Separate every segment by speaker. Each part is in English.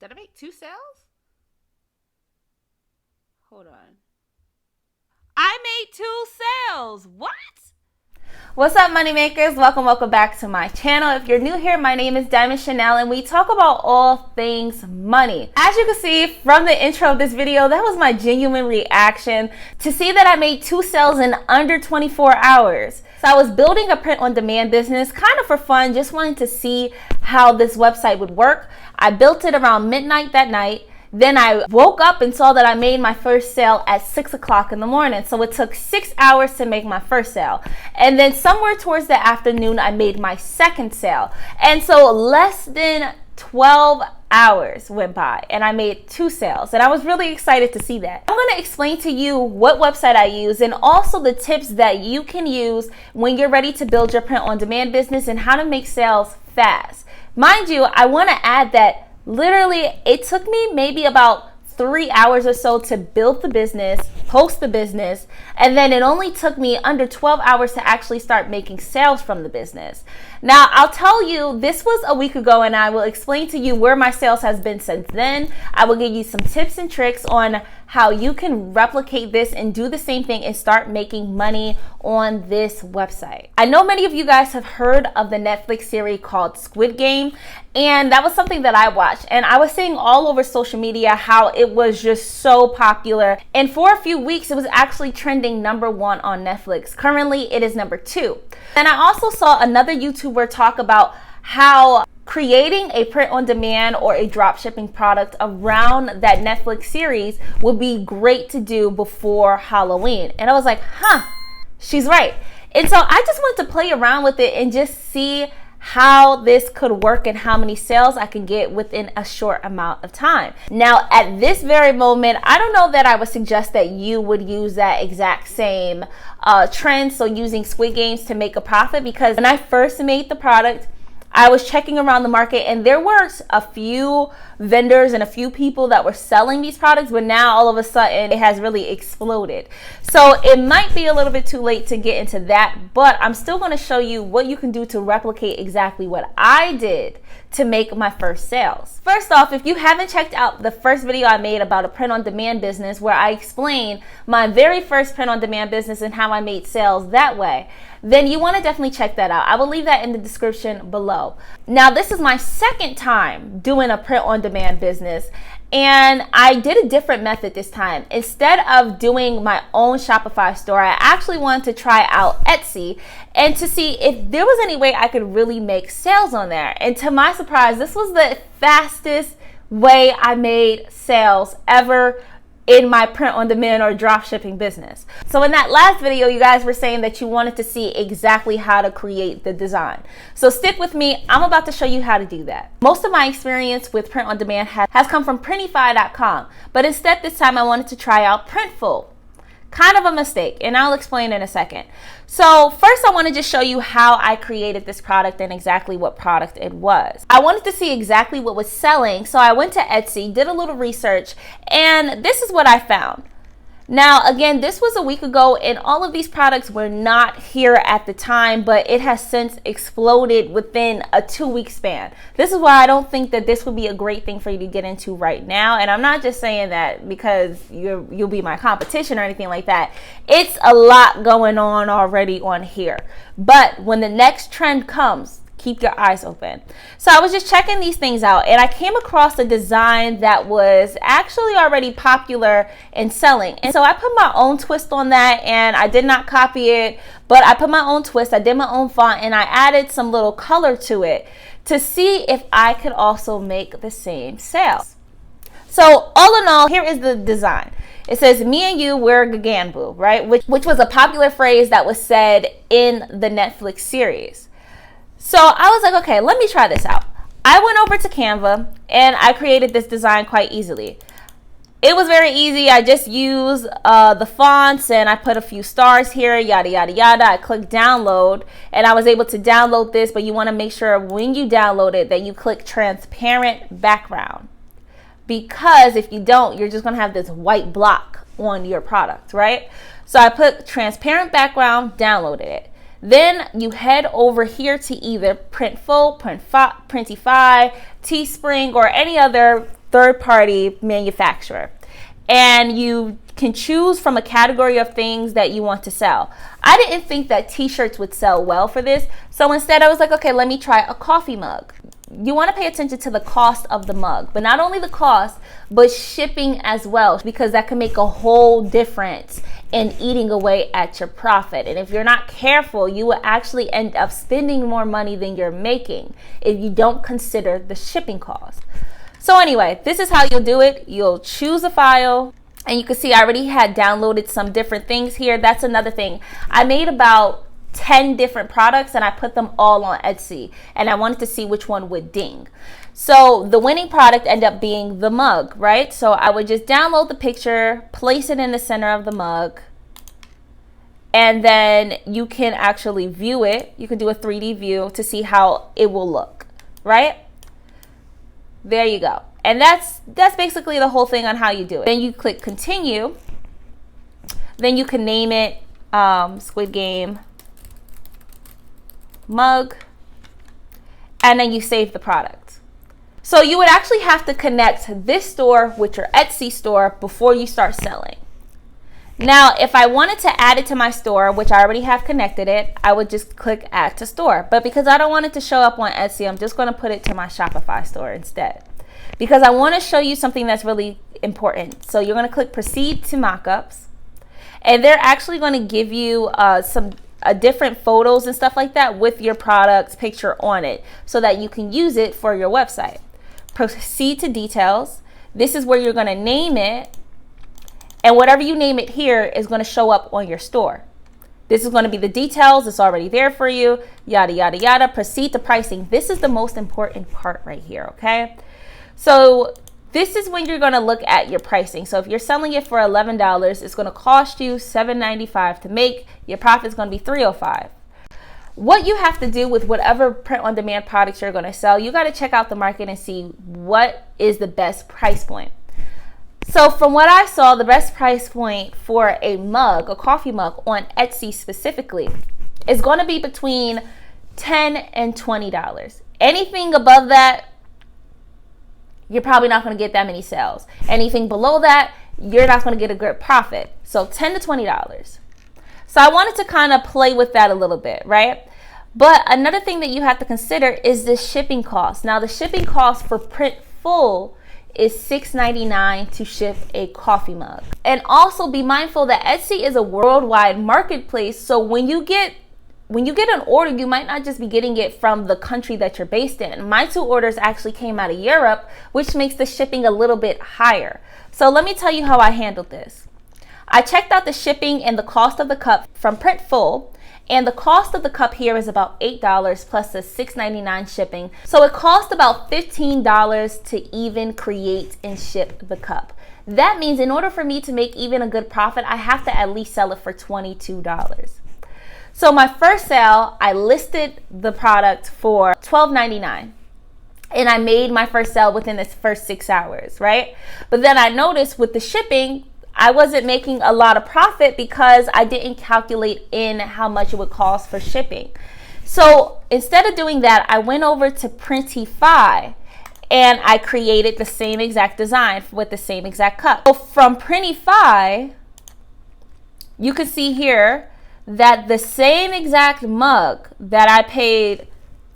Speaker 1: Did I make 2 sales? Hold on. I made 2 sales. What? What's up, money makers? Welcome back to my channel. If you're new here, my name is Diamond Chanel and we talk about all things money. As you can see from the intro of this video, that was my genuine reaction to see that I made 2 sales in under 24 hours. So I was building a print-on-demand business kind of for fun, just wanting to see how this website would work. I built it around midnight that night. Then I woke up and saw that I made my first sale at 6 o'clock in the morning. So it took 6 hours to make my first sale. And then somewhere towards the afternoon, I made my second sale. And so less than 12 hours went by and I made 2 sales. And I was really excited to see that. I'm going to explain to you what website I use and also the tips that you can use when you're ready to build your print-on-demand business and how to make sales fast. Mind you, I want to add that literally, it took me maybe about 3 hours or so to build the business, post the business, and then it only took me under 12 hours to actually start making sales from the business. Now, I'll tell you, this was a week ago, and I will explain to you where my sales has been since then. I will give you some tips and tricks on how you can replicate this and do the same thing and start making money on this website. I know many of you guys have heard of the Netflix series called Squid Game, and that was something that I watched. And I was seeing all over social media how it was just so popular. And for a few weeks, it was actually trending #1 on Netflix. Currently, it is #2. And I also saw another YouTuber talk about how creating a print-on-demand or a dropshipping product around that Netflix series would be great to do before Halloween. And I was like, she's right. And so I just wanted to play around with it and just see how this could work and how many sales I can get within a short amount of time. Now, at this very moment, I don't know that I would suggest that you would use that exact same trend, so using Squid Games to make a profit, because when I first made the product, I was checking around the market and there were a few vendors and a few people that were selling these products, but now all of a sudden it has really exploded. So it might be a little bit too late to get into that, but I'm still going to show you what you can do to replicate exactly what I did to make my first sales. First off, if you haven't checked out the first video I made about a print-on-demand business where I explain my very first print-on-demand business and how I made sales that way, then you want to definitely check that out. I will leave that in the description below. Now, this is my second time doing a print-on-demand business, and I did a different method this time. Instead of doing my own Shopify store, I actually wanted to try out Etsy and to see if there was any way I could really make sales on there. And to my surprise, this was the fastest way I made sales ever in my print-on-demand or dropshipping business. So in that last video, you guys were saying that you wanted to see exactly how to create the design. So stick with me. I'm about to show you how to do that. Most of my experience with print-on-demand has come from printify.com, but instead this time I wanted to try out Printful. Kind of a mistake, and I'll explain in a second. So first I want to just show you how I created this product and exactly what product it was. I wanted to see exactly what was selling, so I went to Etsy, did a little research, and this is what I found. Now, again, this was a week ago, and all of these products were not here at the time, but it has since exploded within a 2-week span. This is why I don't think that this would be a great thing for you to get into right now. And I'm not just saying that because you'll be my competition or anything like that. It's a lot going on already on here. But when the next trend comes, keep your eyes open. So I was just checking these things out and I came across a design that was actually already popular and selling. And so I put my own twist on that, and I did not copy it, but I put my own twist. I did my own font and I added some little color to it to see if I could also make the same sales. So all in all, here is the design. It says, "Me and you, we're Gaganboo," right? Which was a popular phrase that was said in the Netflix series. So I was like, okay, let me try this out. I went over to Canva and I created this design quite easily. It was very easy. I just used the fonts and I put a few stars here, yada, yada, yada. I clicked download and I was able to download this, but you want to make sure when you download it that you click transparent background. Because if you don't, you're just going to have this white block on your product, right? So I put transparent background, downloaded it. Then you head over here to either Printful, Printify, Teespring, or any other third-party manufacturer, and you can choose from a category of things that you want to sell. I didn't think that t-shirts would sell well for this, so instead I was like, okay, let me try a coffee mug. You want to pay attention to the cost of the mug, but not only the cost, but shipping as well, because that can make a whole difference in eating away at your profit. And if you're not careful, you will actually end up spending more money than you're making if you don't consider the shipping cost. So anyway, this is how you'll do it. You'll choose a file, and you can see I already had downloaded some different things here. That's another thing. I made about 10 different products and I put them all on Etsy, and I wanted to see which one would ding. So the winning product ended up being the mug, right? So I would just download the picture, place it in the center of the mug, and then you can actually view it. You can do a 3D view to see how it will look, right? There you go. And that's basically the whole thing on how you do it. Then you click continue. Then you can name it Squid Game mug, and then you save the product. So you would actually have to connect this store with your Etsy store before you start selling. Now, if I wanted to add it to my store, which I already have connected it, I would just click add to store. But because I don't want it to show up on Etsy, I'm just going to put it to my Shopify store instead, because I want to show you something that's really important. So you're going to click proceed to mockups, and they're actually going to give you some different photos and stuff like that with your product's picture on it so that you can use it for your website. Proceed to details. This is where you're going to name it, and whatever you name it here is going to show up on your store. This is going to be the details. It's already there for you. Yada, yada, yada. Proceed to pricing. This is the most important part right here, okay? So this is when you're going to look at your pricing. So if you're selling it for $11, it's going to cost you $7.95 to make. Your profit is going to be $3.05. What you have to do with whatever print-on-demand products you're going to sell, you got to check out the market and see what is the best price point. So from what I saw, the best price point for a mug, a coffee mug on Etsy specifically, is going to be between $10 and $20. Anything above that, you're probably not going to get that many sales. Anything below that, you're not going to get a good profit. So $10 to $20. So I wanted to kind of play with that a little bit, right? But another thing that you have to consider is the shipping cost. Now the shipping cost for Printful is $6.99 to ship a coffee mug. And also be mindful that Etsy is a worldwide marketplace. So when you get an order, you might not just be getting it from the country that you're based in. My 2 orders actually came out of Europe, which makes the shipping a little bit higher. So let me tell you how I handled this. I checked out the shipping and the cost of the cup from Printful, and the cost of the cup here is about $8 plus the $6.99 shipping. So it cost about $15 to even create and ship the cup. That means in order for me to make even a good profit, I have to at least sell it for $22. So my first sale, I listed the product for $12.99. And I made my first sale within the first 6 hours, right? But then I noticed with the shipping, I wasn't making a lot of profit because I didn't calculate in how much it would cost for shipping. So instead of doing that, I went over to Printify and I created the same exact design with the same exact cup. So from Printify, you can see here that the same exact mug that I paid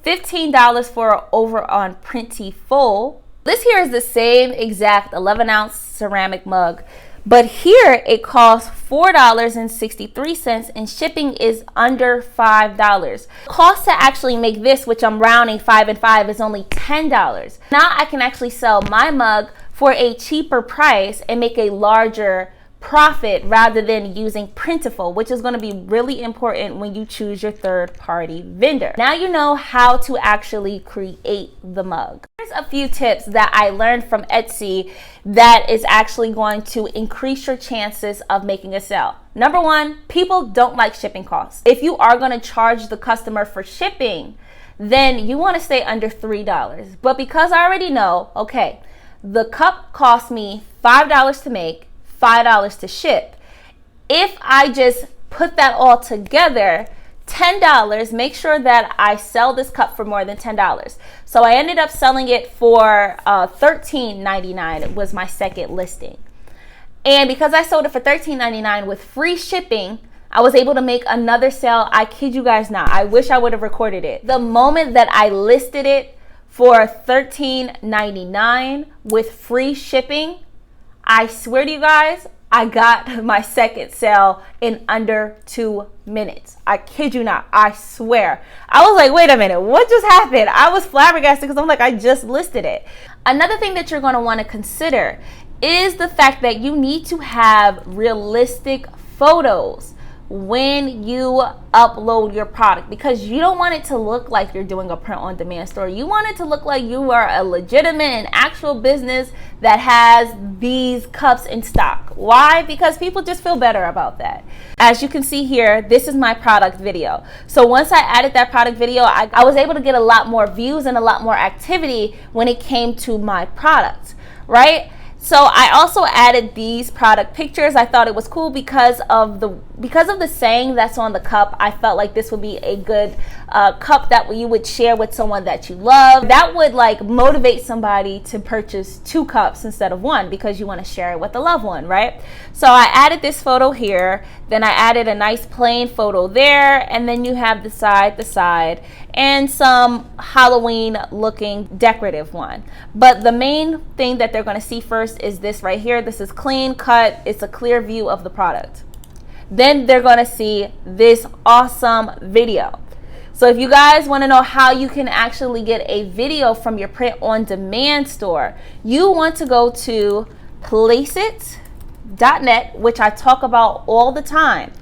Speaker 1: $15 for over on Printiful, this here is the same exact 11-ounce ceramic mug, but here it costs $4.63 and shipping is under $5. Cost to actually make this, which I'm rounding 5 and 5, is only $10. Now I can actually sell my mug for a cheaper price and make a larger profit rather than using Printiful, which is going to be really important when you choose your third-party vendor. Now you know how to actually create the mug. Here's a few tips that I learned from Etsy that is actually going to increase your chances of making a sale. Number 1, people don't like shipping costs. If you are going to charge the customer for shipping, then you want to stay under $3. But because I already know, okay, the cup cost me $5 to make, $5 to ship. If I just put that all together, $10. Make sure that I sell this cup for more than $10. So I ended up selling it for $13.99. It was my second listing. And because I sold it for $13.99 with free shipping, I was able to make another sale. I kid you guys not. I wish I would have recorded it. The moment that I listed it for $13.99 with free shipping, I swear to you guys, I got my second sale in under 2 minutes. I kid you not. I swear. I was like, wait a minute, what just happened? I was flabbergasted because I'm like, I just listed it. Another thing that you're going to want to consider is the fact that you need to have realistic photos when you upload your product, because you don't want it to look like you're doing a print-on-demand store. You want it to look like you are a legitimate and actual business that has these cups in stock. Why? Because people just feel better about that. As you can see here, this is my product video. So once I added that product video, I was able to get a lot more views and a lot more activity when it came to my product, right? So I also added these product pictures. I thought it was cool because of the saying that's on the cup. I felt like this would be a good cup that you would share with someone that you love. That would like motivate somebody to purchase 2 cups instead of 1 because you want to share it with a loved one, right? So I added this photo here. Then I added a nice plain photo there, and then you have the side, and some Halloween looking decorative one. But the main thing that they're going to see first is this right here. This is clean cut. It's a clear view of the product. Then they're going to see this awesome video. So if you guys want to know how you can actually get a video from your print-on-demand store, you want to go to placeit.net, which I talk about all the time.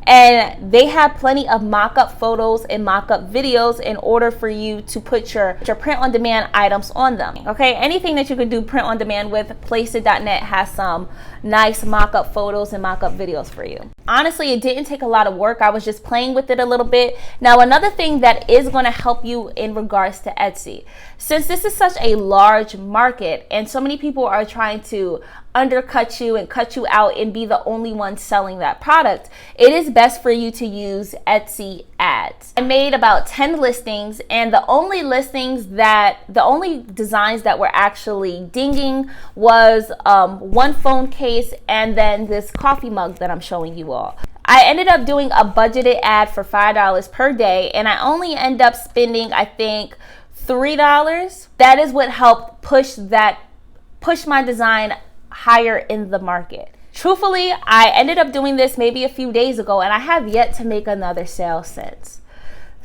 Speaker 1: And they have plenty of mock-up photos and mock-up videos in order for you to put your print-on-demand items on them. Okay, anything that you could do print-on-demand with, placeit.net has some nice mock-up photos and mock-up videos for you. Honestly, it didn't take a lot of work. I was just playing with it a little bit. Now, another thing that is going to help you in regards to Etsy, since this is such a large market and so many people are trying to undercut you and cut you out and be the only one selling that product, it is best for you to use Etsy ads. I made about 10 listings, and the only designs that were actually dinging was one phone case and then this coffee mug that I'm showing you all. I ended up doing a budgeted ad for $5 per day, and I only end up spending, I think, $3. That is what helped push my design higher in the market. Truthfully, I ended up doing this maybe a few days ago, and I have yet to make another sale since.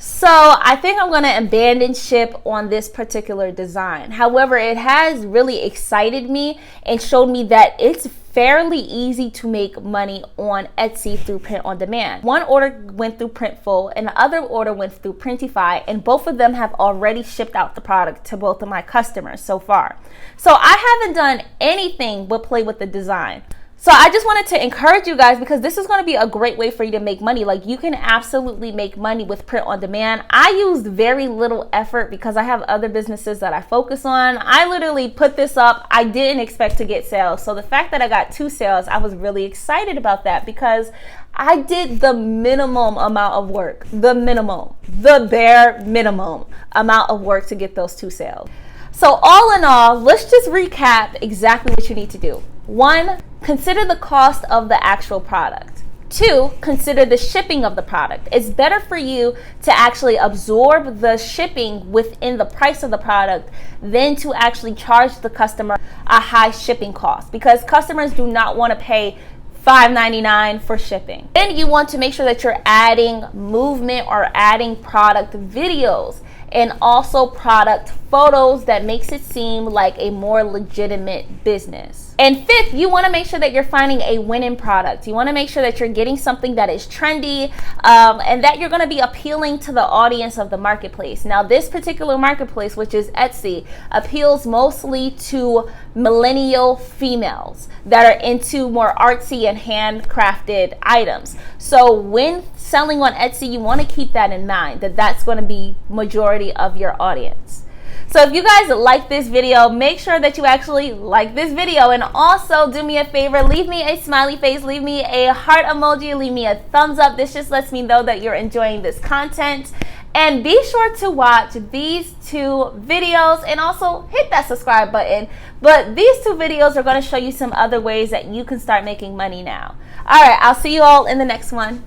Speaker 1: So I think I'm going to abandon ship on this particular design. However, it has really excited me and showed me that it's fairly easy to make money on Etsy through print on demand. One order went through Printful and the other order went through Printify, and both of them have already shipped out the product to both of my customers so far. So I haven't done anything but play with the design. So I just wanted to encourage you guys, because this is going to be a great way for you to make money. Like, you can absolutely make money with print on demand. I used very little effort because I have other businesses that I focus on. I literally put this up. I didn't expect to get sales. So the fact that I got 2 sales, I was really excited about that, because I did the minimum amount of work, the bare minimum amount of work to get those 2 sales. So all in all, let's just recap exactly what you need to do. 1, consider the cost of the actual product. 2, consider the shipping of the product. It's better for you to actually absorb the shipping within the price of the product than to actually charge the customer a high shipping cost, because customers do not want to pay $5.99 for shipping. Then you want to make sure that you're adding movement or adding product videos and also product photos that makes it seem like a more legitimate business. And 5th, you want to make sure that you're finding a winning product. You want to make sure that you're getting something that is trendy and that you're going to be appealing to the audience of the marketplace. Now, this particular marketplace, which is Etsy, appeals mostly to millennial females that are into more artsy and handcrafted items. So when selling on Etsy, you want to keep that in mind, that that's going to be majority of your audience. So if you guys like this video, make sure that you actually like this video, and also do me a favor, leave me a smiley face, leave me a heart emoji, leave me a thumbs up. This just lets me know that you're enjoying this content. And be sure to watch these 2 videos and also hit that subscribe button. But these 2 videos are going to show you some other ways that you can start making money now. All right, I'll see you all in the next one.